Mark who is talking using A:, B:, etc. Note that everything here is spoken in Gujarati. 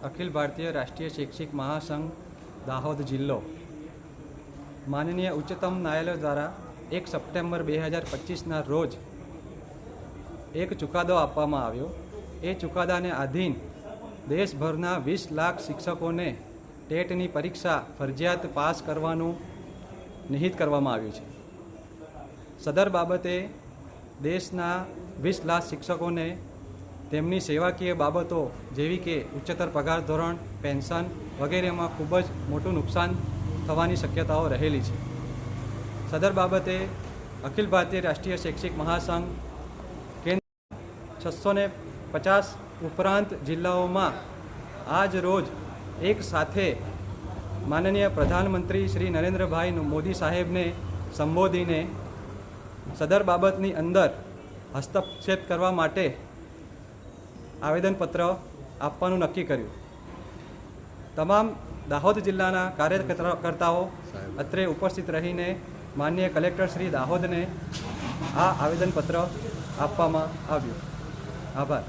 A: अखिल भारतीय राष्ट्रीय शैक्षिक महासंघ दाहोद जिल्लो माननीय उच्चतम न्यायालय द्वारा 1 સપ્ટેમ્બર 2025 रोज एक चुकादो आपवामां आव्यो। ए चुकादाने आधीन देशभरना 20 लाख शिक्षकोने टेटनी परीक्षा फरजियात पास करवानुं निहित करवामां आव्युं छे। सदर बाबते देशना 20 लाख शिक्षकोने તેમની સેવાકીય બાબતો જેવી કે ઉચ્ચતર પગાર ધોરણ, પેન્શન વગેરેમાં ખૂબ જ મોટું નુકસાન થવાની શક્યતાઓ રહેલી છે। સદર બાબતે અખિલ ભારતીય રાષ્ટ્રીય શૈક્ષિક મહાસંઘ કેન્દ્ર 650 ઉપરાંત જિલ્લાઓમાં આજ રોજ એક સાથે માનનીય પ્રધાનમંત્રી શ્રી નરેન્દ્રભાઈ મોદી સાહેબને સંબોધીને સદર બાબતની અંદર હસ્તક્ષેપ કરવા માટે આવેદનપત્ર આપવાનું નક્કી કર્યું। તમામ દાહોદ જિલ્લાના કાર્યકર્તાઓ અત્રે ઉપસ્થિત રહીને માનનીય કલેક્ટર શ્રી દાહોદને આ આવેદનપત્ર આપવામાં આવ્યું। આભાર।